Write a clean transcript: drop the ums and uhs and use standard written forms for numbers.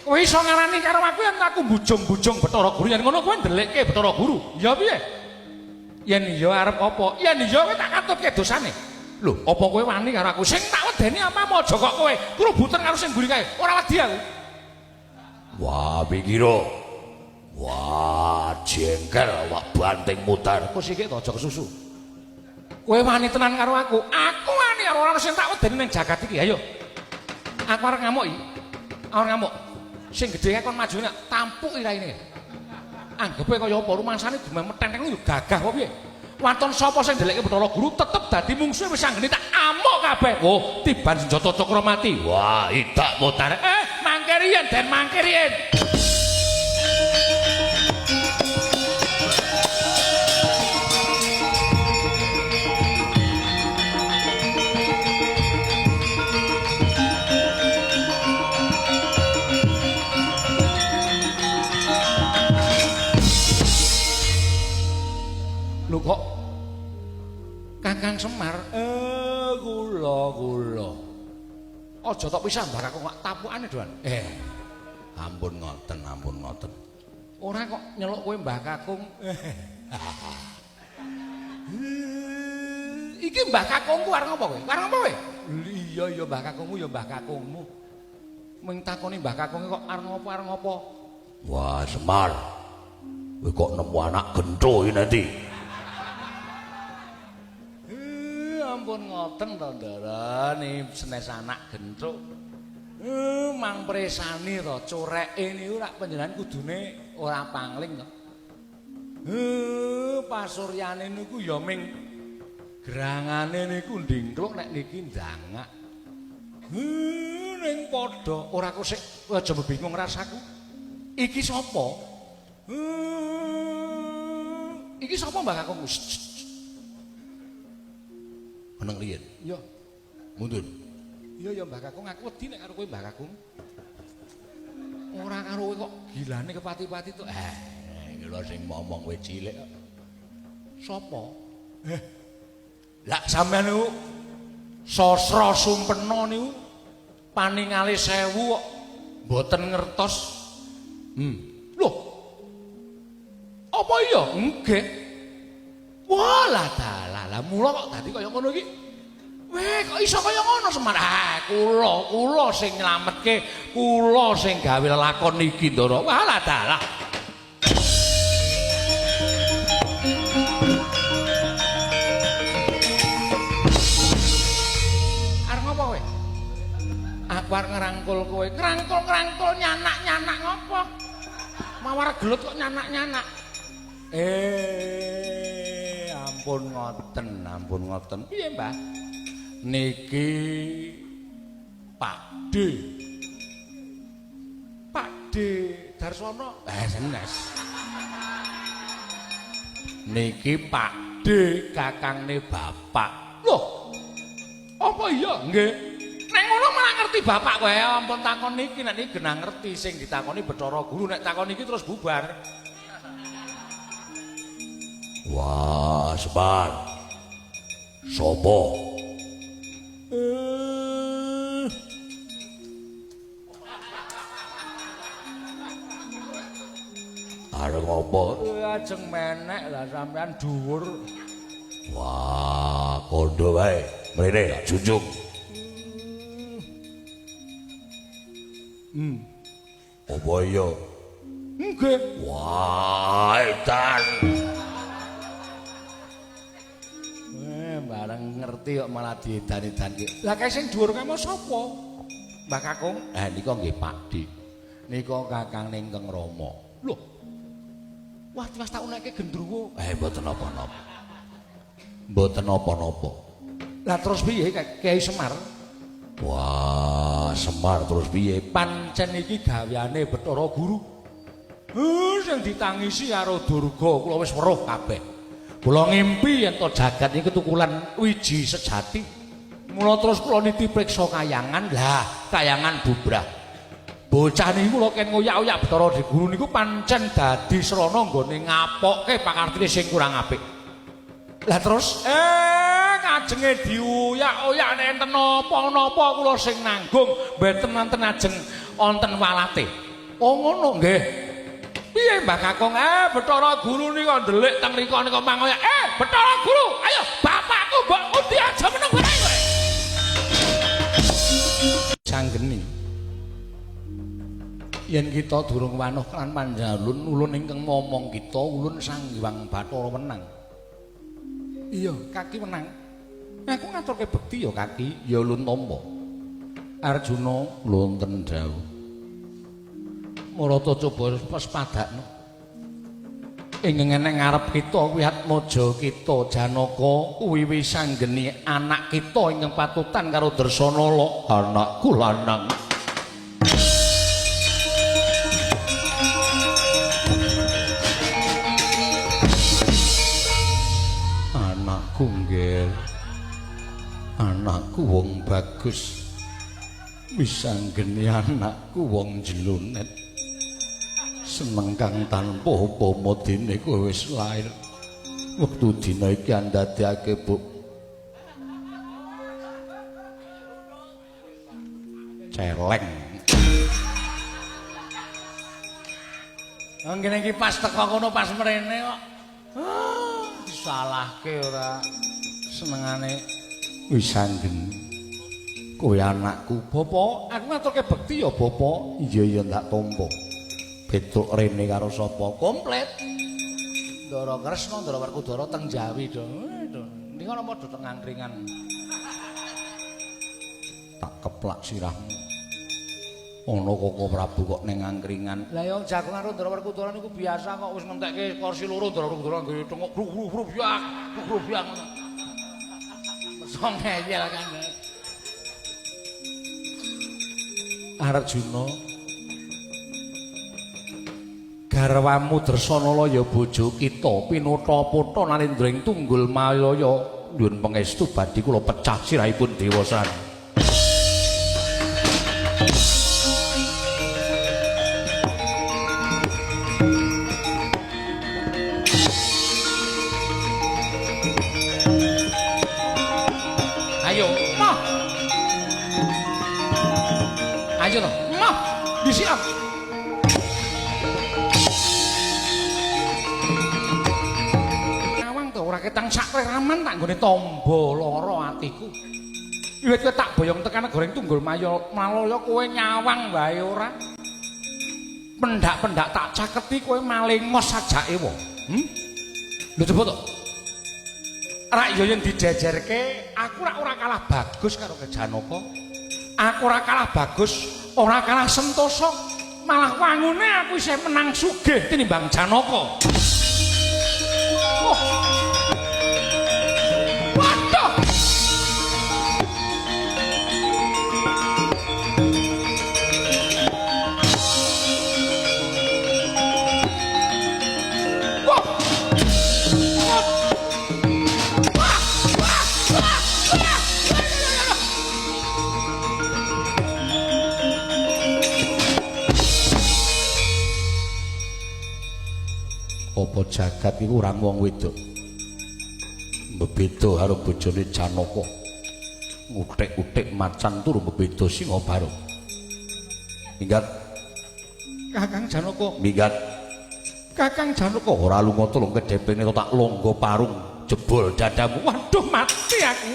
Kowe iso ngarani karo aku yen aku bujung-bujung Bathara Guru yen ngono kowe ndelekke Bathara Guru. Ya piye? Yen iya arep apa? Yen iya kowe tak katutke dosane. Lho, apa kowe wani karo aku? Sing tak wedeni apa aja kok kowe kerubutan karo sing mburi kae. Ora wedi aku. Wah, pikiro. Wah, jengkel wak banting mutar. Kok sik to aja kesusu. Kowe wani tenan karo aku. Aku wani karo ora sing tak wedeni ning jagat iki. Ayo. Aku arep ngamuk iki. Arep ngamuk. Sing gedhe kon majune tampuk iraine. Anggepe kaya apa rumangsane dimeteng-teng yo gagah apa piye? Waton sapa sing ndelekke Bathara Guru tetep dadi mungsuhe wis anggene tak amuk kabeh. Oh, tiban senjata cakra mati. Wah, idak mutar. Mangke riyen den mangke riyen. Lho kok Kakang Semar kula aja tok pisan Mbah Kakung kok tapukane doan Ampun ngoten ora kok nyeluk kowe Mbah Kakung iki Mbah Kakungku arep ngopo kowe iya ya Mbah Kakungmu ya Mbah Kakungmu ming takoni Mbah Kakunge kok arep ngopo wah Semar kowe kok nemu anak gentho iki nanti ampun ngoten to Ndara ni senes anak gentruk mang presani to coreke niku rak panjenengan kudune ora pangling to pasuryane niku ya ming gerangane niku ndingkluk nek niki ndangak ning padha ora kok sik aja bingung rasaku iki sapa Mbah Kakung meneng riyen. Iya. Mundur. Iya ya Mbah Kakung, aku wedi nek karo kowe Mbah Kakung. Ora karo kowe kok gilane kepati-pati to. Iki lho sing ngomong kowe cilik kok. Sapa? Lah sampean niku sastra sumpena niku paningale 1000 kok mboten ngertos. Loh. Apa iya? Nggih. Walah dalah, mula kok dadi kaya ngono iki. Weh, kok iso kaya ngono Semar? Kula sing nyelametke, kula sing gawe lelakon iki, Ndara. Walah dalah. Arep ngopo kowe? Aku arep ngrangkul kowe. Ngrangkul nyanak-nyanak ngopo? Mawar gelut kok nyanak-nyanak. Ampun ngoten. Piye, Mbah? Niki Pakde Darsono. Senes. Niki Pakde kakangne bapak. Loh. Apa iya? Nggih. Nek ngono malah ngerti bapak kowe. Ampun takon niki nek niki genah ngerti sing ditakoni Bathara Guru nek takon niki terus bubar. Wah, Semar. Sopo? Arep ngopo? Ajeng menek lah sampean dhuwur. Wah, kondo wae. Mrene junjung. Apa iya? Nggih. Wah, edan. Bareng ngerti kok malah diedan-edan iki. Lah kae sing dhuwur kae mau sapa? Mbah Kakung. Nika nggih Pakde. Nika Kakang Ningkeng Rama. Loh. Wah, wis tak unekke gendruwo. Mboten napa-napa. Mboten napa-napa. Lah terus piye Kyai Semar? Wah, Semar terus piye? Pancen iki gaweane Bathara Guru. Sing ditangisi karo Durga kula wis weruh kabeh. Kula ngimpi yen to jagat iki ketukulan wiji sejati. Mula terus kula niti priksa kayangan. Lah, kayangan bubrah. Bocah niku kula ken ngoyak-oyak Bathara Guru niku pancen dadi srana nggone ngapokke pakartine sing kurang apik. Lah terus kajenge diuyak-oyak nek enten napa-napa kula sing nanggung mboten wonten ajeng wonten walate. Oh ngono nggih. Piye Mbah Kakung? Bathara Guru nika ndelik teng mriku nika mangoyak. Bathara Guru, ayo bapakku mbok undi aja menunggu ae kowe. Sanggeni. Yen kita durung wanuh lan panjalun ulun ingkang momong kita ulun Sang Hyang Bathara menang. Iya, kaki menang. Aku ngaturke bekti ya kaki, ya ulun tampa. Arjuna lonten dawuh. Marata coba pas padakno. Ing ngene ngarep kita kuwi Atmaja kita Janaka kuwi wis sanggeni anak kita ingkang patutan karo Dresanala, anakku lanang. Anakku nggih. Anakku wong bagus. Wis sanggeni anakku wong jlunet. Seneng kang tanpa upama dene kowe wis lair. Wektu dina iki andadekake Bu. Celeng. Ngene iki pas teko kono pas mrene kok. Disalahke ora senengane wis sanggeni. Kowe anakku, Bapak, aku ngaturke bekti ya, Bapak. Iya ndak tampa. Beduk rene karo sapa? Komplit. Ndara Kresna, Ndara Werkudara teng Jawi to. Ning ana padha teng angkringan. Tak keplak sirahmu. Ana Koko Prabu kok ning angkringan. Lah ya jagung karo Ndara Werkudara niku biasa kok wis ngentekke kursi loro Ndara Werkudara nggih tengok bruk-bruk-bruk. Mesong ngeyel kan. Arjuna garwamu Dresanala ya bojo kita pinutha-putha Narendra Tunggul Mayaya nyuwun pangestu badhe kula pecah sirahipun Dewasan. Ayo, mah. Ayo to, mah. Disiap. Ketang sakreraman tak nggone tamba lara atiku. Wiwit kowe tak boyong tekan goreng Tunggul Malaya kowe nyawang wae ora. Pendak-pendak tak caketi kowe malingos sajake wong. Lho coba to. Rak yo yen dijejerke, aku ora kalah bagus karo Janaka. Aku ora kalah bagus, ora kalah sentosa. Malah wangune aku isih menang sugih tinimbang Janaka. Oh. Apa jagat iku ora wong wedok. Mbeda karo bojone Janaka. Utik-utik macan turu mbeda singa barung. Minggat. Kakang Janaka. Minggat. Kakang Janaka ora lunga tulung kedhepene tak longgo parung jebol dadamu. Waduh mati aku.